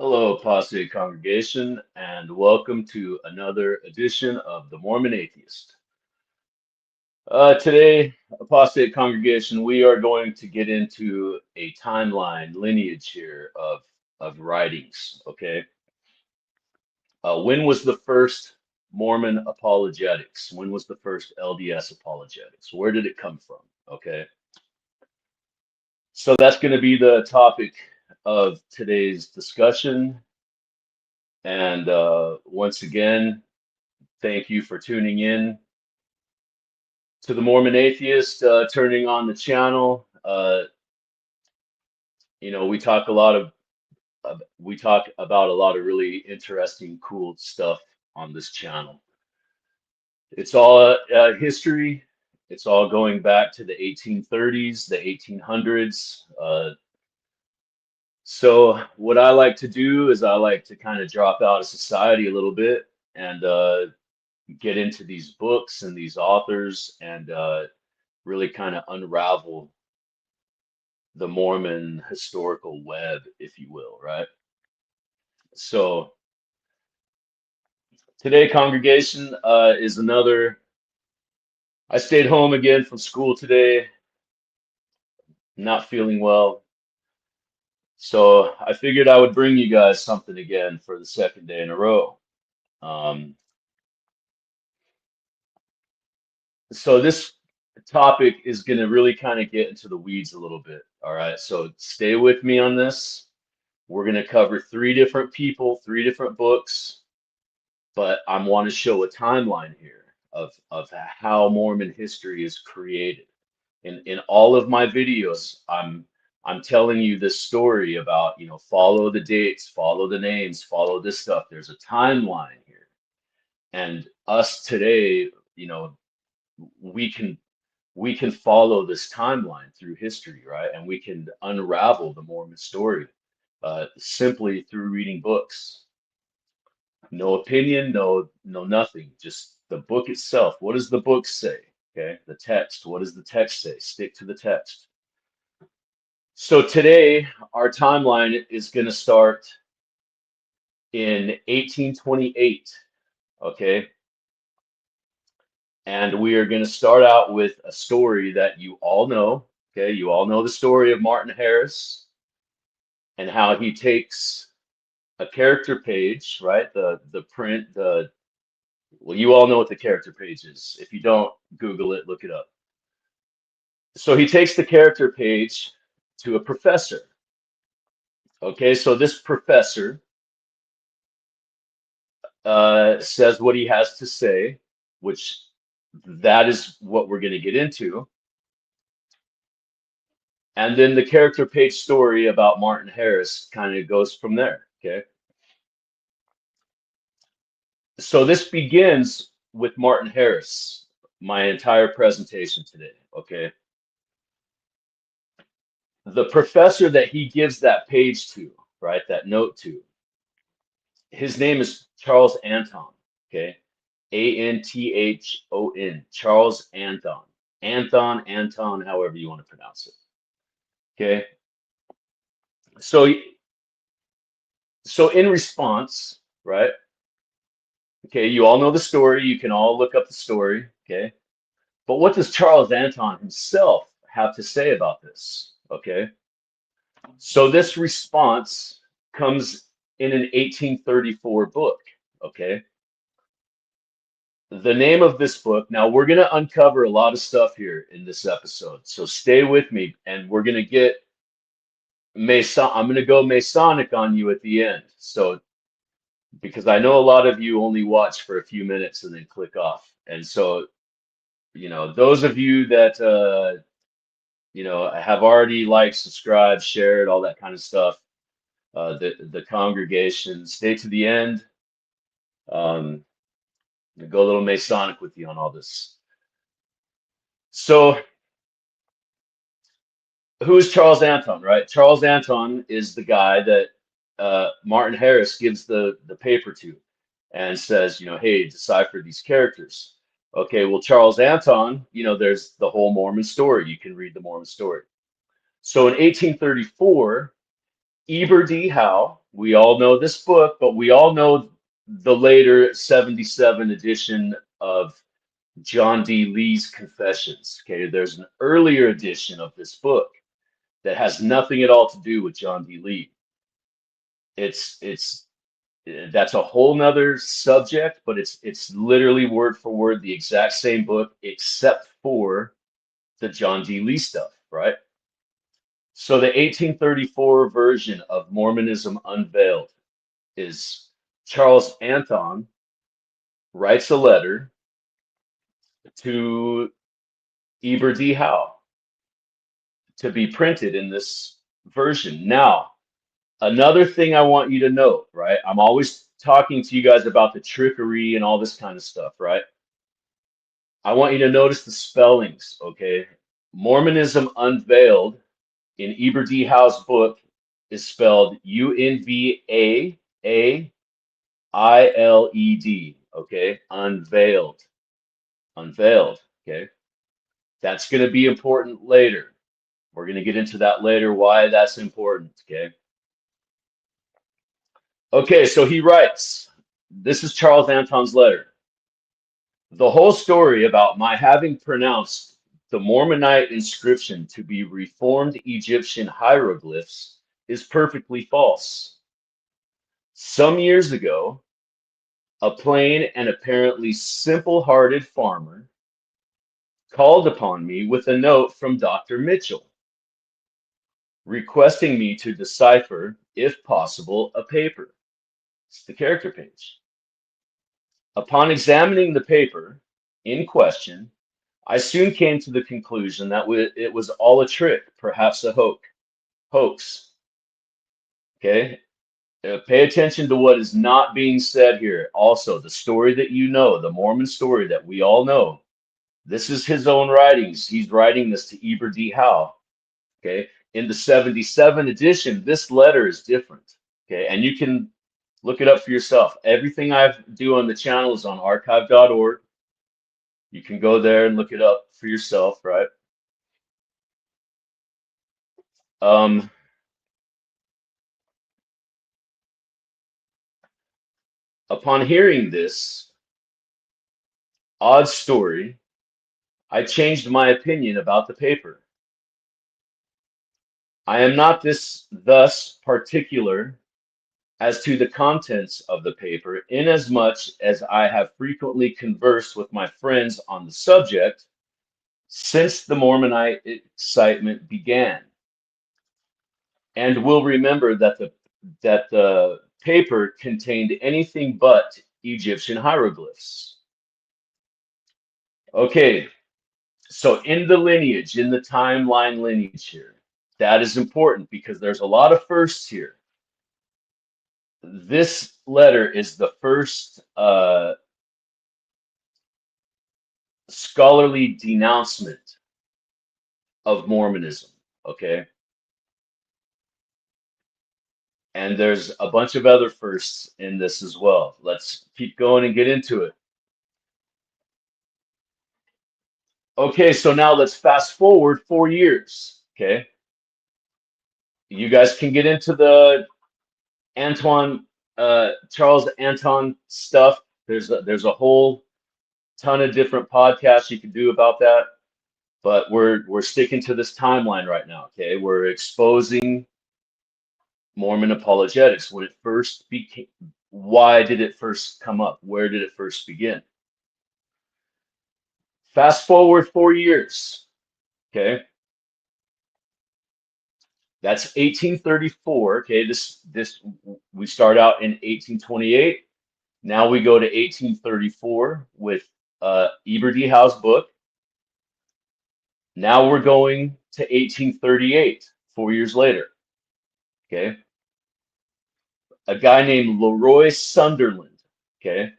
Hello, apostate congregation, and welcome to another edition of the Mormon Atheist. Today, apostate congregation, we are going to get into a timeline lineage here of writings. Okay, when was the first Mormon apologetics? When was the first LDS apologetics? Where did it come from? Okay, so that's going to be the topic of today's discussion. And once again, thank you for tuning in to the Mormon Atheist, turning on the channel. We talk we talk about a lot of really interesting, cool stuff on this channel. It's all history. It's all going back to the 1830s, the 1800s. So what I like to do is I like to kind of drop out of society a little bit and get into these books and these authors and really kind of unravel the Mormon historical web, if you will, right? So today, congregation, is another. I stayed home again from school today, not feeling well. So I figured I would bring you guys something again for the second day in a row. Um, so this topic is going to really kind of get into the weeds a little bit. All right. So stay with me on this. We're going to cover three different people, three different books, but I want to show a timeline here of how Mormon history is created. In all of my videos, I'm telling you this story about, follow the dates, follow the names, follow this stuff. There's a timeline here. And us today, we can we can follow this timeline through history, right? And we can unravel the Mormon story simply through reading books. No opinion, no nothing. Just the book itself. What does the book say? Okay, the text. What does the text say? Stick to the text. So today, our timeline is going to start in 1828. Okay, and we are going to start out with a story that you all know. Okay, you all know the story of Martin Harris and how he takes a character page, right? The print, well, you all know what the character page is. If you don't, Google it, look it up. So he takes the character page to a professor. Okay, so this professor says what he has to say, which that is what we're going to get into. And then the character page story about Martin Harris kind of goes from there. Okay, so this begins with Martin Harris, my entire presentation today. Okay, the professor that he gives that page to, right, that note to, his name is Charles Anthon. Okay, Anthon, Charles Anthon. Anton, however you want to pronounce it. Okay, so in response, right? Okay, you all know the story. You can all look up the story. Okay, but what does Charles Anthon himself have to say about this? Okay, so this response comes in an 1834 book. Okay, the name of this book. Now we're going to uncover a lot of stuff here in this episode, so stay with me, and we're going to get Mason. I'm going to go Masonic on you at the end. So because I know a lot of you only watch for a few minutes and then click off, and so those of you that have already liked, subscribed, shared, all that kind of stuff. The congregation, stay to the end. Go a little Masonic with you on all this. So, who is Charles Anthon, right? Charles Anthon is the guy that Martin Harris gives the paper to and says, hey, decipher these characters. Okay, well, Charles Anthon, there's the whole Mormon story. You can read the Mormon story. So in 1834, Eber D. Howe. We all know this book, but we all know the later 77 edition of John D. Lee's Confessions. Okay, there's an earlier edition of this book that has nothing at all to do with John D. Lee. It's that's a whole nother subject, but it's literally word for word the exact same book, except for the John D. Lee stuff, right? So the 1834 version of Mormonism Unveiled is Charles Anthon writes a letter to Eber D. Howe to be printed in this version. Now, another thing I want you to know, right? I'm always talking to you guys about the trickery and all this kind of stuff, right? I want you to notice the spellings, okay? Mormonism Unveiled in Eber D. Howe's book is spelled Unvailed, okay? Unveiled. Unveiled, okay? That's going to be important later. We're going to get into that later, why that's important, okay? Okay, so he writes, this is Charles Anthon's letter. The whole story about my having pronounced the Mormonite inscription to be reformed Egyptian hieroglyphs is perfectly false. Some years ago, a plain and apparently simple-hearted farmer called upon me with a note from Dr. Mitchell, requesting me to decipher, if possible, a paper. It's the character page. Upon examining the paper in question, I soon came to the conclusion that it was all a trick, perhaps a hoax. Okay? Pay attention to what is not being said here. Also, the story that you know, the Mormon story that we all know, this is his own writings. He's writing this to Eber D. Howe. Okay? In the 77 edition, this letter is different. Okay? And you can look it up for yourself. Everything I do on the channel is on archive.org. You can go there and look it up for yourself, right? Upon hearing this odd story, I changed my opinion about the paper. I am not thus particular as to the contents of the paper, inasmuch as I have frequently conversed with my friends on the subject since the Mormonite excitement began, and will remember that the paper contained anything but Egyptian hieroglyphs. Okay, so in the lineage, in the timeline lineage here, that is important because there's a lot of firsts here. This letter is the first scholarly denouncement of Mormonism, okay? And there's a bunch of other firsts in this as well. Let's keep going and get into it. Okay, so now let's fast forward 4 years, okay? You guys can get into the Charles Anthon stuff. There's a whole ton of different podcasts you can do about that, but we're sticking to this timeline right now, okay? We're exposing Mormon apologetics when it first became. Why did it first come up? Where did it first begin? Fast forward 4 years, okay? That's 1834. Okay, this we start out in 1828. Now we go to 1834 with Eber D. Howe's book. Now we're going to 1838, 4 years later. Okay, a guy named Roy Sunderland. Okay,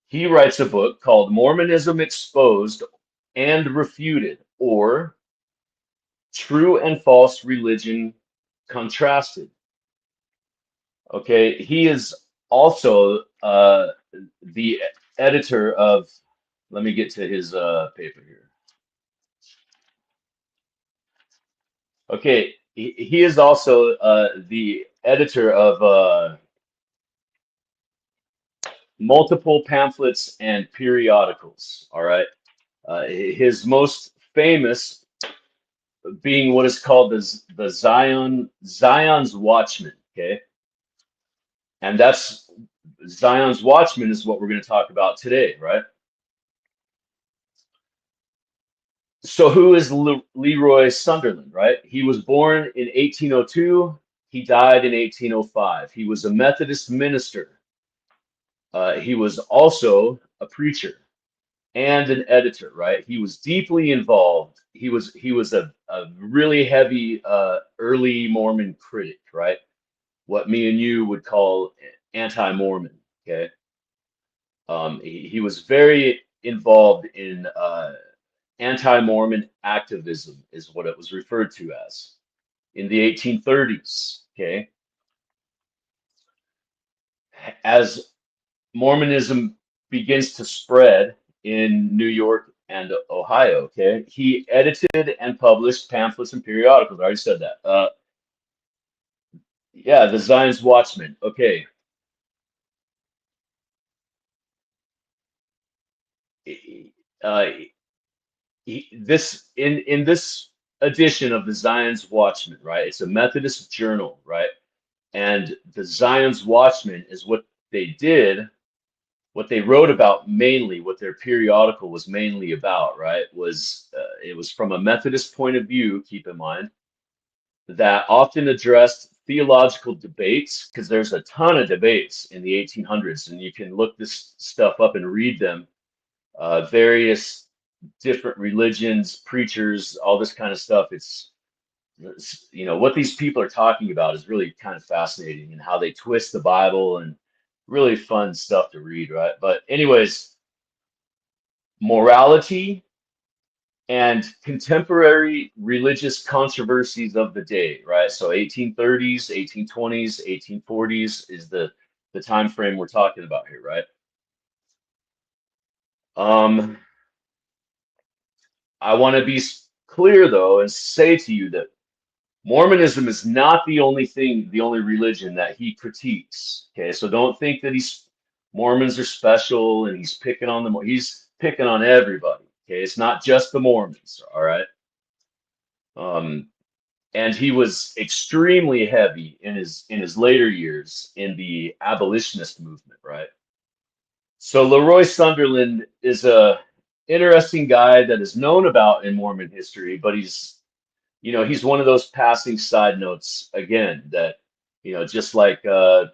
he writes a book called Mormonism Exposed and Refuted, or True and False Religion Contrasted. Okay, he is also the editor of, let me get to his paper here. Okay, he is also the editor of multiple pamphlets and periodicals. All right. His most famous being what is called the Zion's Watchman. Okay, and that's Zion's Watchman is what we're going to talk about today, right? So who is Leroy Sunderland, right? He was born in 1802. He died in 1805. He was a Methodist minister. He was also a preacher and an editor, right? He was deeply involved. He was a really heavy early Mormon critic, right? What me and you would call anti-Mormon. Okay, he was very involved in anti-Mormon activism, is what it was referred to as in the 1830s. Okay, as Mormonism begins to spread in New York and Ohio. Okay, he edited and published pamphlets and periodicals. I already said that. Yeah, the Zion's Watchman. Okay, uh, this in this edition of the Zion's Watchman, right? It's a Methodist journal, right? And the Zion's Watchman is what they did, what they wrote about mainly, what their periodical was mainly about, right? Was it was from a Methodist point of view, keep in mind, that often addressed theological debates, because there's a ton of debates in the 1800s, and you can look this stuff up and read them. Various different religions, preachers, all this kind of stuff. What these people are talking about is really kind of fascinating, and how they twist the Bible, and really fun stuff to read, right? But anyways, morality and contemporary religious controversies of the day, right? So 1830s, 1820s, 1840s is the time frame we're talking about here, right? Um, I want to be clear though and say to you that Mormonism is not the only thing, the only religion that he critiques. Okay, so don't think that Mormons are special and he's picking on them. He's picking on everybody. Okay, it's not just the Mormons. All right. Um, and he was extremely heavy in his later years in the abolitionist movement, right? So Leroy Sunderland is a interesting guy that is known about in Mormon history, but he's one of those passing side notes again that, just like Joel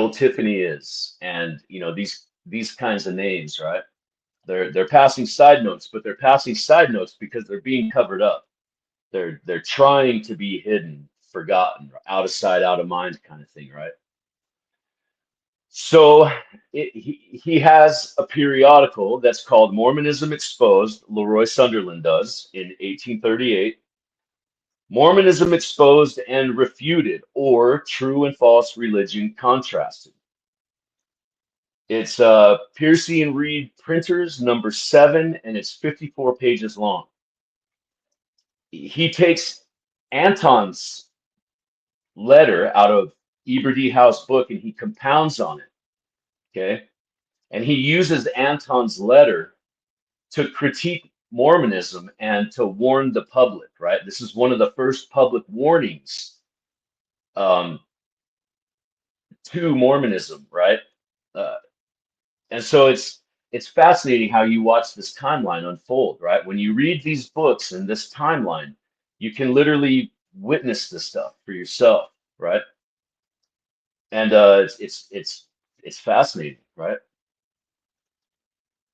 Tiffany is, and these kinds of names, right? They're passing side notes, but they're passing side notes because they're being covered up. They're trying to be hidden, forgotten, out of sight, out of mind kind of thing, right? So he has a periodical that's called Mormonism Exposed. Leroy Sunderland does in 1838. Mormonism Exposed and Refuted, or True and False Religion Contrasted. It's Piercy and Reed Printers, number 7, and it's 54 pages long. He takes Anton's letter out of Eber D. Howe's book and he compounds on it. Okay. And he uses Anton's letter to critique Mormonism and to warn the public, right? This is one of the first public warnings um, to Mormonism, right? Uh, and so it's fascinating how you watch this timeline unfold, right? When you read these books and this timeline, you can literally witness this stuff for yourself, right? And it's fascinating, right?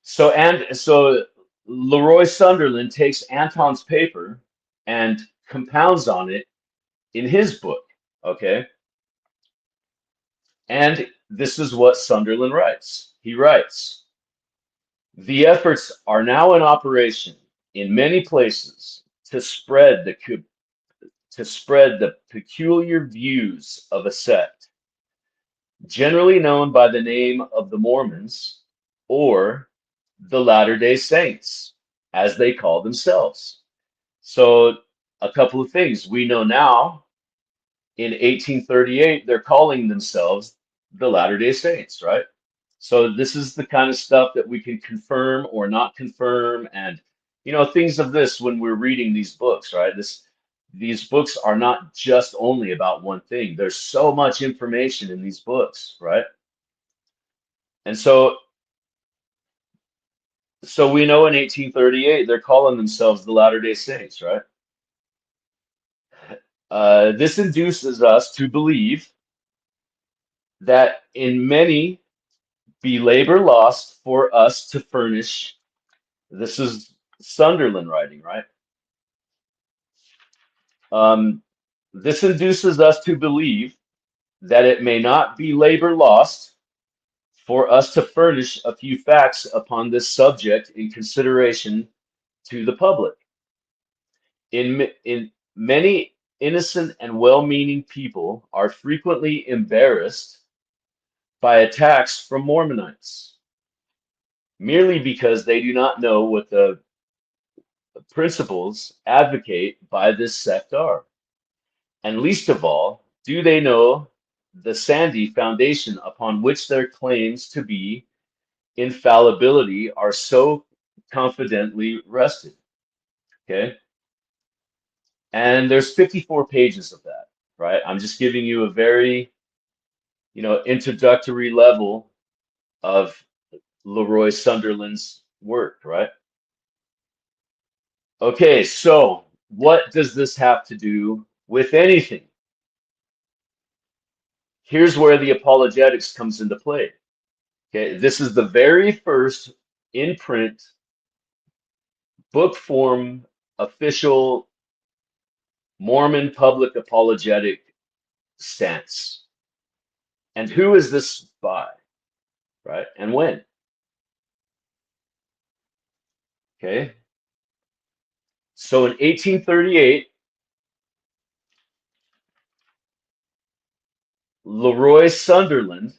So Leroy Sunderland takes Anton's paper and compounds on it in his book, okay? And this is what Sunderland writes. He writes, "The efforts are now in operation in many places to spread the peculiar views of a sect, generally known by the name of the Mormons or the Latter-day Saints, as they call themselves." So a couple of things. We know now in 1838, they're calling themselves the Latter-day Saints, right? So this is the kind of stuff that we can confirm or not confirm, and things of this when we're reading these books, right? These books are not just only about one thing. There's so much information in these books, right? And so we know in 1838 they're calling themselves the Latter-day Saints, right? This induces us to believe that in many be labor lost for us to furnish. This is Sunderland writing, right? This induces us to believe that it may not be labor lost for us to furnish a few facts upon this subject in consideration to the public. In many innocent and well-meaning people are frequently embarrassed by attacks from Mormonites merely because they do not know what the principles advocate by this sect are. And least of all, do they know the sandy foundation upon which their claims to be infallibility are so confidently rested. Okay. And there's 54 pages of that, right? I'm just giving you a very, introductory level of Roy Sunderland's work, right? Okay, so what does this have to do with anything? Here's where the apologetics comes into play. Okay, this is the very first in print book form official Mormon public apologetic stance. And who is this by, right? And when? Okay. So in 1838, Roy Sunderland,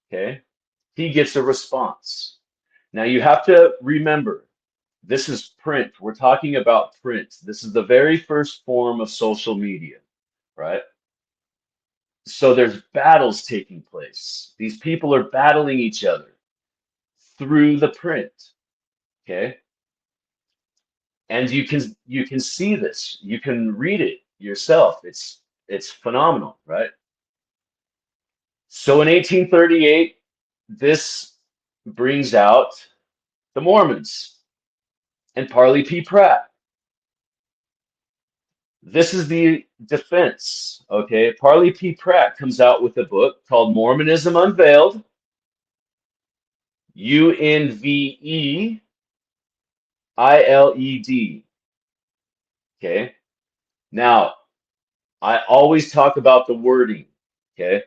okay, he gets a response. Now you have to remember, this is print. We're talking about print. This is the very first form of social media, right? So there's battles taking place. These people are battling each other through the print, okay? And you can see this. You can read it yourself. It's phenomenal, right? So in 1838, this brings out the Mormons and Parley P. Pratt. This is the defense, okay? Parley P. Pratt comes out with a book called Mormonism Unveiled, Unveiled. Okay. Now, I always talk about the wording. Okay.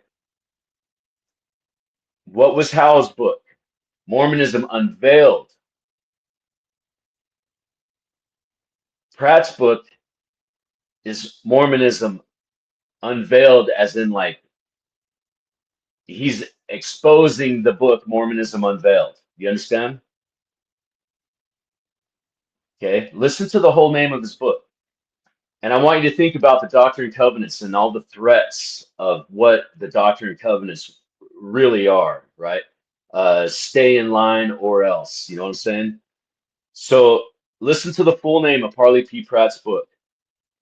What was Howe's book? Mormonism Unveiled. Pratt's book is Mormonism Unveiled, as in like he's exposing the book Mormonism Unveiled. You understand? Okay. Listen to the whole name of his book. And I want you to think about the Doctrine and Covenants and all the threats of what the Doctrine and Covenants really are, right? Stay in line or else. You know what I'm saying? So listen to the full name of Parley P. Pratt's book,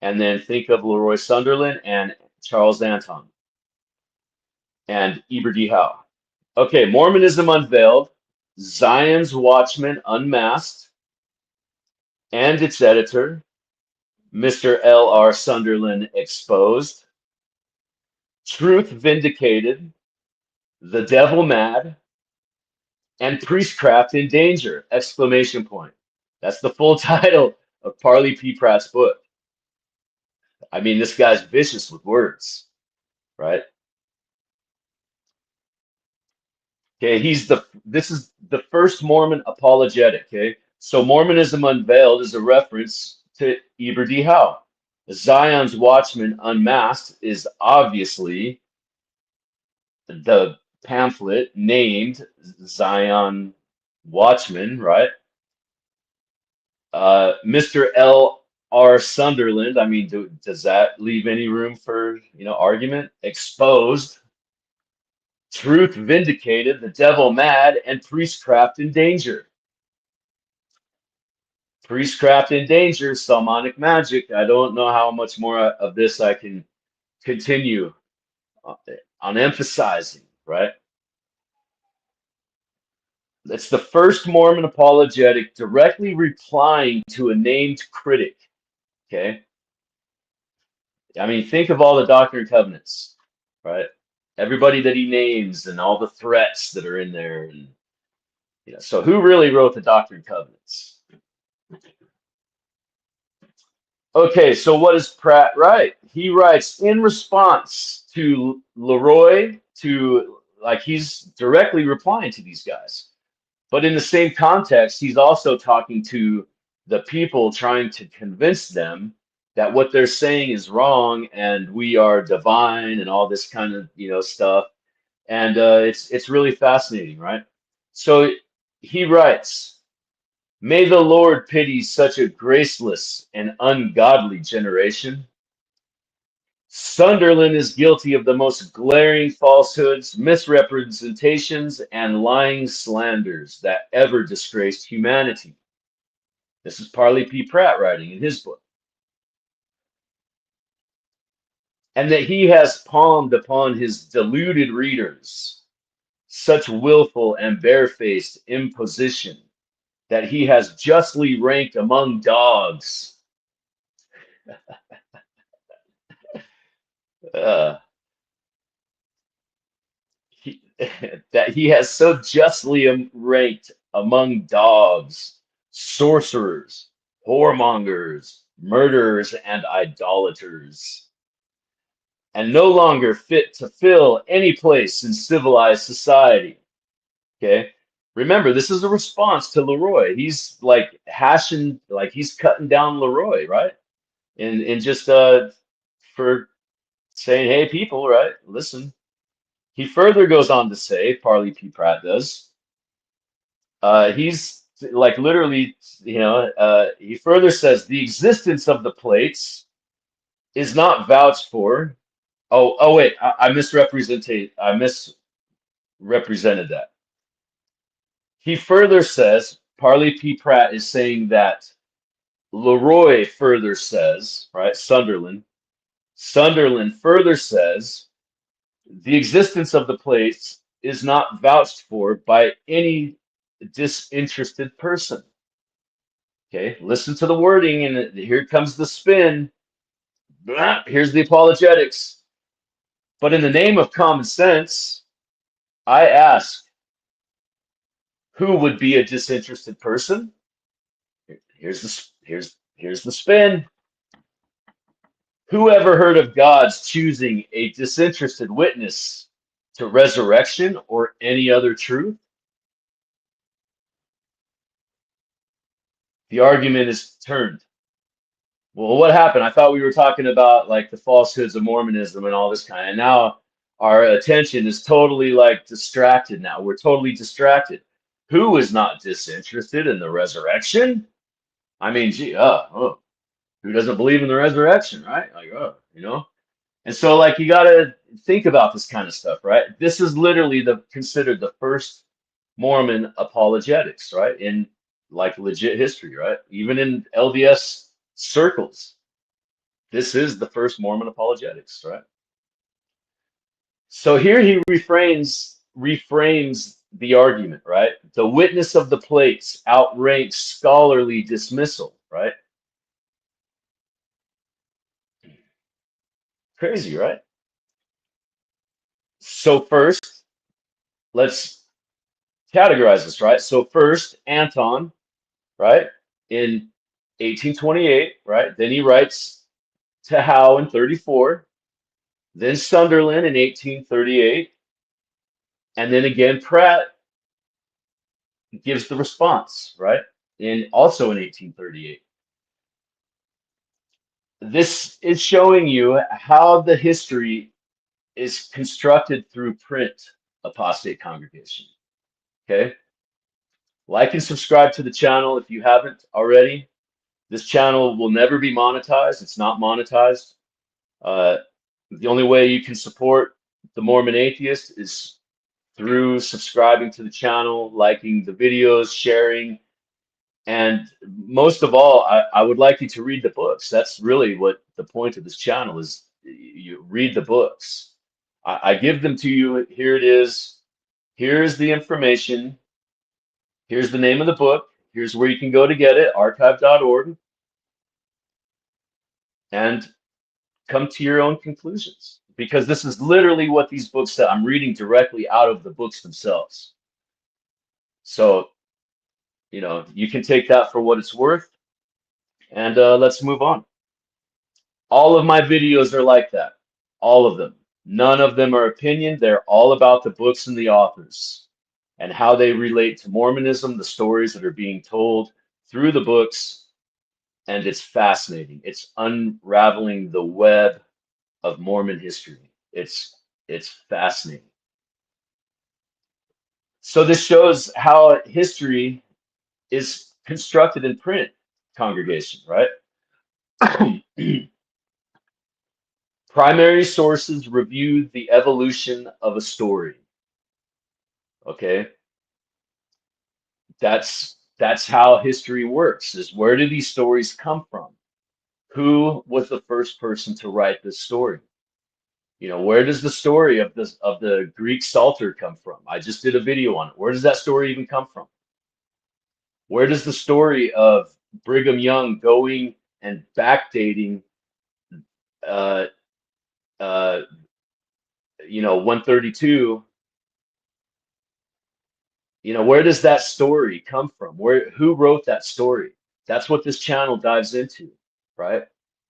and then think of Roy Sunderland and Charles Anthon and Eber D. Howe. Okay, Mormonism Unveiled, Zion's Watchman Unmasked, and its editor, Mr. L.R. Sunderland Exposed, Truth Vindicated, The Devil Mad, and Priestcraft in Danger! Exclamation point. That's the full title of Parley P. Pratt's book. I mean, this guy's vicious with words, right? Okay, this is the first Mormon apologetic, okay? So Mormonism Unveiled is a reference to Eber D. Howe. Zion's Watchman Unmasked is obviously the pamphlet named Zion Watchman, right? Mr. L. R. Sunderland, I mean, does that leave any room for, argument? Exposed, truth vindicated, the devil mad, and priestcraft in danger. Priestcraft in danger, Salmonic magic. I don't know how much more of this I can continue on emphasizing, right? It's the first Mormon apologetic directly replying to a named critic. Okay. I mean, think of all the Doctrine and Covenants, right? Everybody that he names and all the threats that are in there. And so who really wrote the Doctrine and Covenants? Okay, so what does Pratt write? He writes in response to Leroy, he's directly replying to these guys. But in the same context, he's also talking to the people, trying to convince them that what they're saying is wrong and we are divine and all this kind of stuff. And it's really fascinating, right? So he writes, "May the Lord pity such a graceless and ungodly generation. Sunderland is guilty of the most glaring falsehoods, misrepresentations, and lying slanders that ever disgraced humanity." This is Parley P. Pratt writing in his book. "And that he has palmed upon his deluded readers such willful and barefaced imposition that he has justly ranked among dogs." Uh, that he has so justly ranked among dogs, sorcerers, whoremongers, murderers, and idolaters, and no longer fit to fill any place in civilized society. Okay. Remember, this is a response to Leroy. He's like hashing, like he's cutting down Leroy, right? And just for saying, hey, people, right? Listen. He further goes on to say, Parley P. Pratt does, he's like literally, he further says the existence of the plates is not vouched for. Oh wait, I misrepresented that. He further says, Parley P. Pratt is saying that Leroy further says, right, Sunderland further says the existence of the plates is not vouched for by any disinterested person. Okay, listen to the wording, and here comes the spin. Here's the apologetics. But in the name of common sense, I ask, who would be a disinterested person? Here's the spin. Who ever heard of God's choosing a disinterested witness to resurrection or any other truth? The argument is turned. Well, what happened? I thought we were talking about like the falsehoods of Mormonism and all this kind. And now our attention is totally like distracted now. We're totally distracted. Who is not disinterested in the resurrection? I mean, gee, who doesn't believe in the resurrection, right? Like, And so like you got to think about this kind of stuff, right? This is literally considered the first Mormon apologetics, right? In like legit history, right? Even in LDS circles, this is the first Mormon apologetics, right? So here he reframes the argument, right? The witness of the plates outranks scholarly dismissal, right? Crazy, right? So first, let's categorize this, right? So first, Anthon, right, in 1828, right? Then he writes to Howe in 34. Then Sunderland in 1838. And then again, Pratt gives the response, right? Also in 1838. This is showing you how the history is constructed through print, apostate congregation. Okay? Like and subscribe to the channel if you haven't already. This channel will never be monetized. It's not monetized. Uh, the only way you can support the Mormon Atheist is through subscribing to the channel, liking the videos, sharing, and most of all, I would like you to read the books. That's really what the point of this channel is. You read the books. I give them to you. Here it is. Here's the information. Here's the name of the book. Here's where you can go to get it, archive.org, and come to your own conclusions. Because this is literally what these books say. I'm reading directly out of the books themselves. So, you can take that for what it's worth. And let's move on. All of my videos are like that. All of them. None of them are opinion. They're all about the books and the authors and how they relate to Mormonism, the stories that are being told through the books. And it's fascinating. It's unraveling the web of Mormon history. It's fascinating. So this shows how history is constructed in print, congregation, right? Primary sources review the evolution of a story. Okay, that's how history works. Is where do these stories come from? Who was the first person to write this story? Where does the story of the Greek Psalter come from? I just did a video on it. Where does that story even come from? Where does the story of Brigham Young going and backdating uh, 132, where does that story come from? Who wrote that story? That's what this channel dives into, right?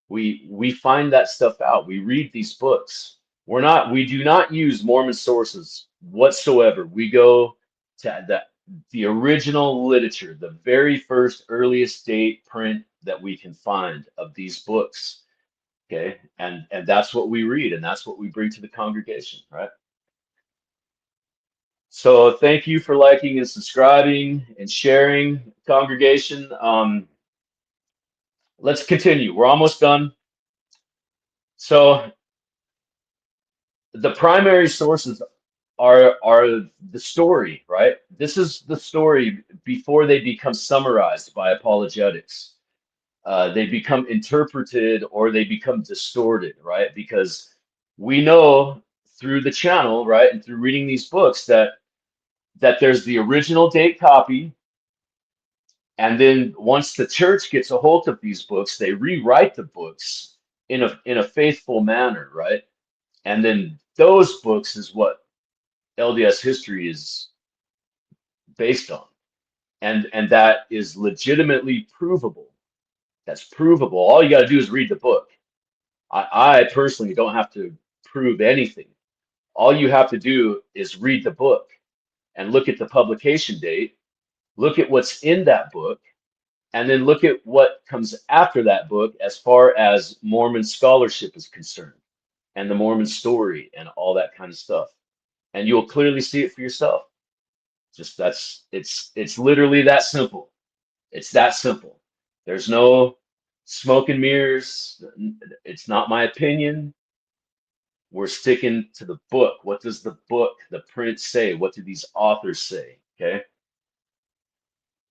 We find that stuff out. We read these books. We do not use Mormon sources whatsoever. We go to the original literature, the very first earliest date print that we can find of these books. Okay, and that's what we read, and that's what we bring to the congregation, right? So thank you for liking and subscribing and sharing, congregation. Let's continue. We're almost done. So the primary sources are the story, right? This is the story before they become summarized by apologetics. They become interpreted or they become distorted, right? Because we know through the channel, right, and through reading these books that there's the original date copy, and then once the church gets a hold of these books, they rewrite the books in a faithful manner, right? And then those books is what LDS history is based on, and that is legitimately provable. That's provable. All you got to do is read the book. I personally don't have to prove anything. All you have to do is read the book and look at the publication date, look at what's in that book, and then look at what comes after that book as far as Mormon scholarship is concerned and the Mormon story and all that kind of stuff. And you'll clearly see it for yourself. It's literally that simple. It's that simple. There's no smoke and mirrors. It's not my opinion. We're sticking to the book. What does the book, the print say? What do these authors say? Okay.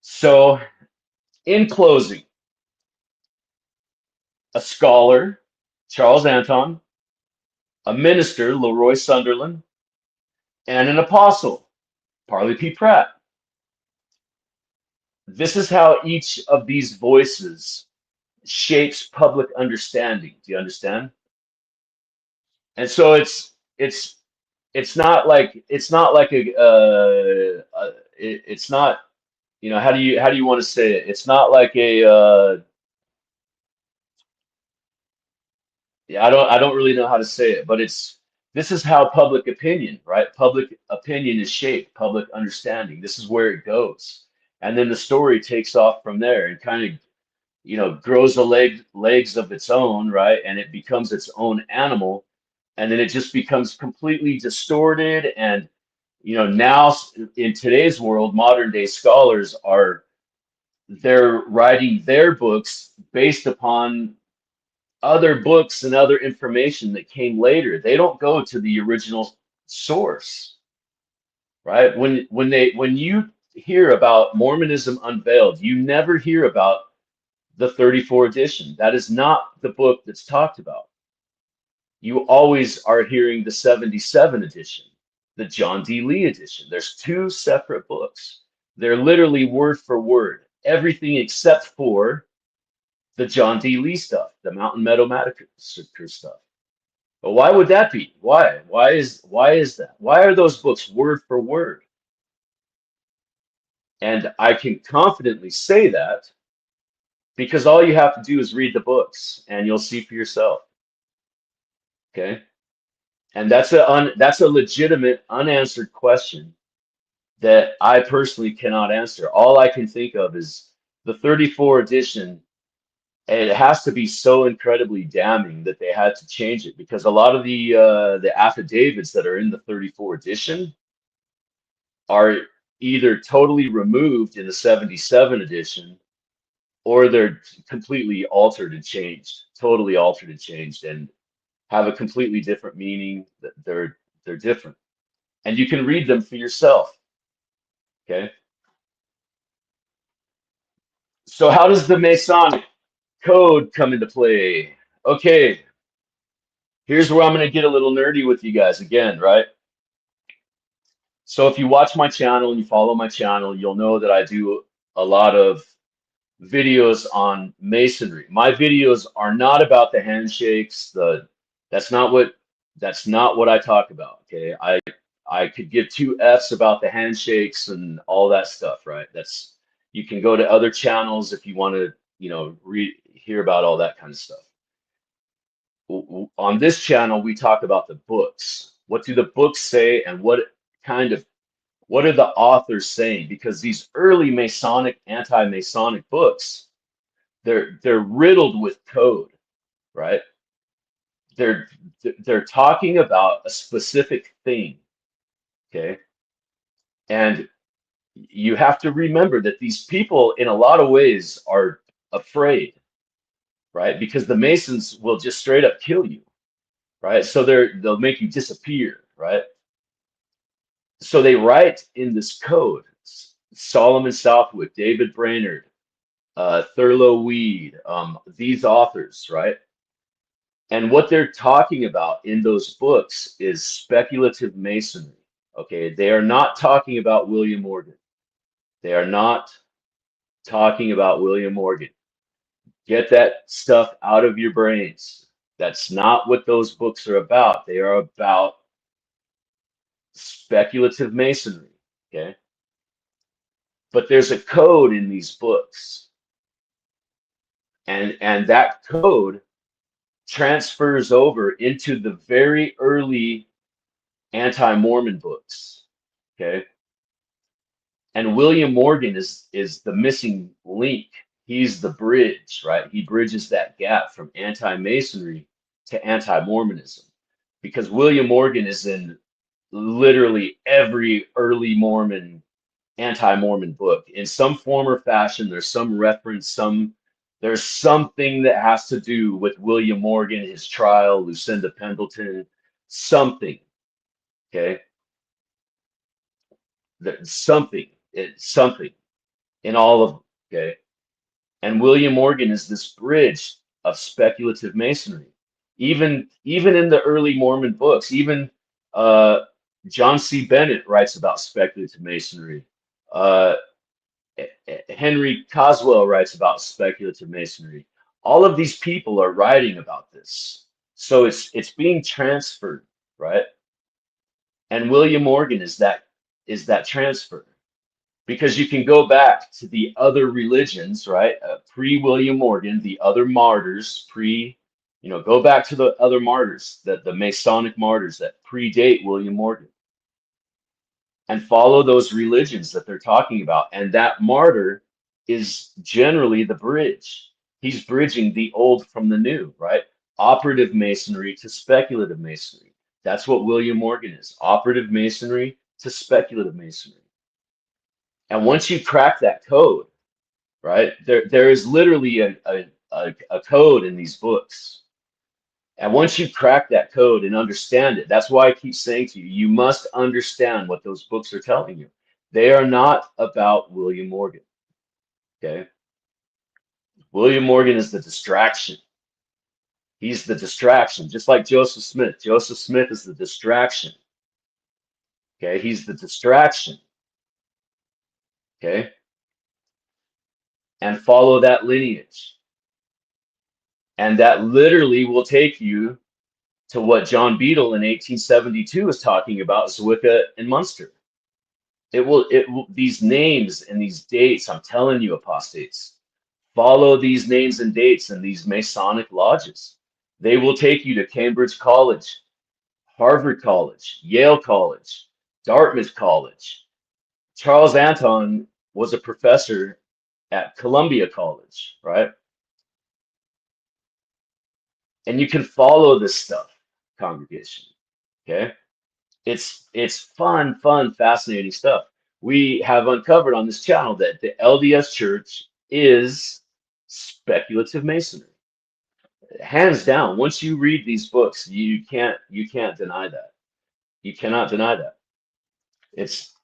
So in closing, a scholar, Charles Anthon, a minister, Roy Sunderland, and an apostle, Parley P. Pratt. This is how each of these voices shapes public understanding. Do you understand? And so it's not like it's not, how do you want to say it? It's not like yeah, I don't really know how to say it, but this is how public opinion, right? Public opinion is shaped, public understanding. This is where it goes. And then the story takes off from there and kind of, grows the legs of its own, right? And it becomes its own animal. And then it just becomes completely distorted. And, now in today's world, modern day scholars are they're writing their books based upon other books and other information that came later. They don't go to the original source, right? When you hear about Mormonism Unveiled, you never hear about the 34 edition. That is not the book that's talked about. You always are hearing the 77 edition, the John D. Lee edition. There's two separate books. They're literally word for word, everything except for the John D. Lee stuff, the Mountain Meadow Massacre stuff. But why would that be? Why? Why is that? Why are those books word for word? And I can confidently say that because all you have to do is read the books and you'll see for yourself. Okay? And that's a legitimate unanswered question that I personally cannot answer. All I can think of is the 34 edition. It has to be so incredibly damning that they had to change it, because a lot of the affidavits that are in the 34 edition are either totally removed in the 77 edition, or they're completely altered and changed, totally altered and changed, and have a completely different meaning. That they're different, and you can read them for yourself. Okay, so how does the Masonic code come into play? Okay, here's where I'm going to get a little nerdy with you guys again, right? So if you watch my channel and you follow my channel, you'll know that I do a lot of videos on masonry. My videos are not about the handshakes. That's not what I talk about. Okay, I could give two F's about the handshakes and all that stuff, right? That's, you can go to other channels if you want to, hear about all that kind of stuff. On this channel, we talk about the books. What do the books say, and what are the authors saying? Because these early Masonic, anti-Masonic books, they're riddled with code, right? They're talking about a specific thing, okay? And you have to remember that these people, in a lot of ways, are afraid, right? Because the Masons will just straight up kill you, right? So they'll make you disappear, right? So they write in this code. Solomon Southwick, David Brainerd, Thurlow Weed, these authors, right? And what they're talking about in those books is speculative masonry. Okay, they are not talking about William Morgan. They are not talking about William Morgan. Get that stuff out of your brains. That's not what those books are about. They are about speculative masonry. Okay, but there's a code in these books, and that code transfers over into the very early anti-Mormon books. Okay, and William Morgan is the missing link. He's the bridge, right? He bridges that gap from anti-Masonry to anti-Mormonism, because William Morgan is in literally every early Mormon, anti-Mormon book in some form or fashion. There's some reference, there's something that has to do with William Morgan, his trial, Lucinda Pendleton, something. Okay, it's something in all of them. Okay, and William Morgan is this bridge of speculative masonry. Even in the early Mormon books, even John C. Bennett writes about speculative masonry. Uh, Henry Coswell writes about speculative masonry. All of these people are writing about this, so it's being transferred, right? And William Morgan is that transfer, because you can go back to the other religions, right? Pre-William Morgan, the other martyrs, go back to the other martyrs, the Masonic martyrs that predate William Morgan, and follow those religions that they're talking about. And that martyr is generally the bridge. He's bridging the old from the new, right? Operative masonry to speculative masonry. That's what William Morgan is. Operative masonry to speculative masonry. And once you crack that code, right? There is literally a code in these books. And once you crack that code and understand it, that's why I keep saying to you, you must understand what those books are telling you. They are not about William Morgan, okay? William Morgan is the distraction. He's the distraction, just like Joseph Smith. Joseph Smith is the distraction, okay? He's the distraction, okay? And follow that lineage. And that literally will take you to what John Beadle in 1872 is talking about, Zwickau and Munster. These names and these dates, I'm telling you, apostates, follow these names and dates in these Masonic lodges. They will take you to Cambridge College, Harvard College, Yale College, Dartmouth College. Charles Anthon was a professor at Columbia College, right? And you can follow this stuff, congregation, okay? It's fun, fascinating stuff. We have uncovered on this channel that the LDS Church is speculative masonry. Hands down, once you read these books, you can't deny that. You cannot deny that. It's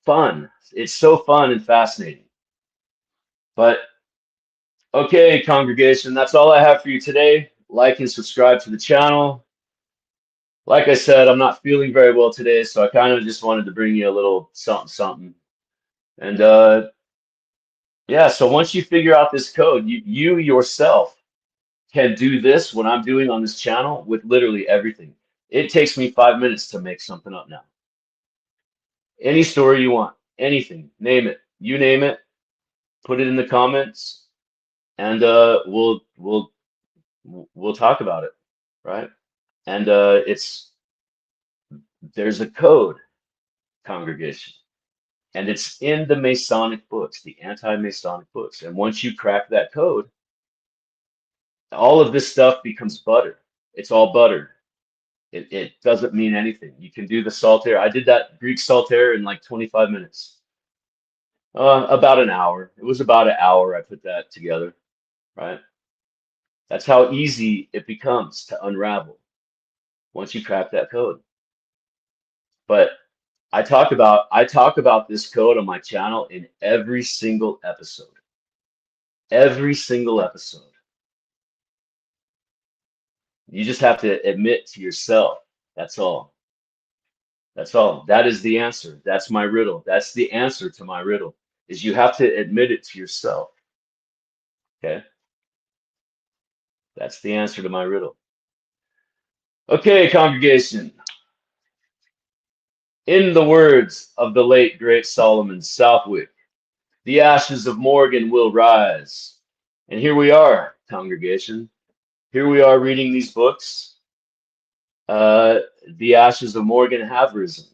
fun. It's so fun and fascinating. But okay, congregation, that's all I have for you today. Like and subscribe to the channel. Like I said, I'm not feeling very well today, so I kind of just wanted to bring you a little something, something. And yeah, so once you figure out this code, you yourself can do this, what I'm doing on this channel, with literally everything. It takes me 5 minutes to make something up now. Any story you want, anything, name it. You name it, put it in the comments, and we'll talk about it, right? And there's a code, congregation. And it's in the Masonic books, the anti-Masonic books. And once you crack that code, all of this stuff becomes butter. It's all butter. It doesn't mean anything. You can do the Saltaire. I did that Greek Saltaire in like 25 minutes. About an hour. It was about an hour I put that together, right? That's how easy it becomes to unravel once you crack that code. But I talk about this code on my channel in every single episode. Every single episode. You just have to admit to yourself. That's all. That's all. That is the answer. That's my riddle. That's the answer to my riddle, is you have to admit it to yourself. Okay? That's the answer to my riddle. Okay, congregation. In the words of the late great Solomon Southwick, the ashes of Morgan will rise. And here we are, congregation. Here we are reading these books. The ashes of Morgan have risen.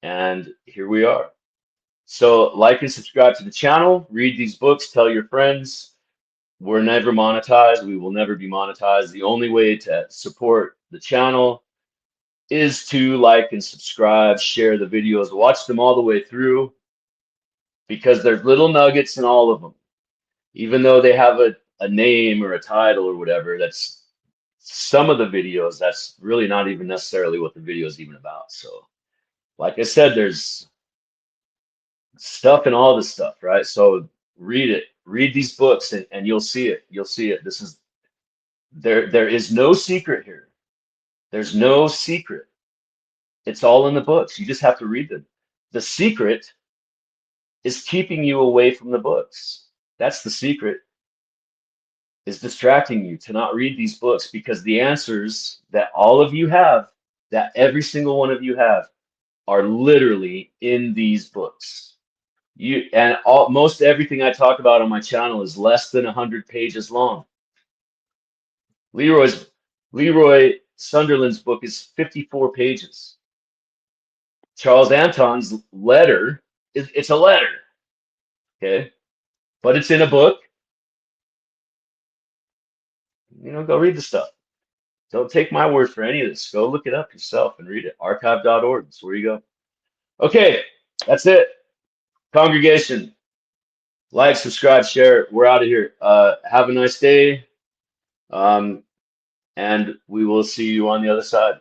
And here we are. So like and subscribe to the channel, read these books, tell your friends. We're never monetized. We will never be monetized. The only way to support the channel is to like and subscribe, share the videos, watch them all the way through, because there's little nuggets in all of them. Even though they have a name or a title or whatever, that's some of the videos, that's really not even necessarily what the video is even about. So like I said, there's stuff in all this stuff, right? So read it, read these books, and you'll see it. You'll see it. This is there is no secret here. There's no secret. It's all in the books. You just have to read them. The secret is keeping you away from the books. That's the secret, is distracting you to not read these books, because the answers that all of you have, that every single one of you have, are literally in these books. Most everything I talk about on my channel is less than 100 pages long. Roy Sunderland's book is 54 pages. Charles Anthon's letter it's a letter, okay, but it's in a book. Go read the stuff. Don't take my word for any of this. Go look it up yourself and read it. Archive.org. That's where you go. Okay, that's it, congregation. Like, subscribe, share. We're out of here. Have a nice day. Um, and we will see you on the other side.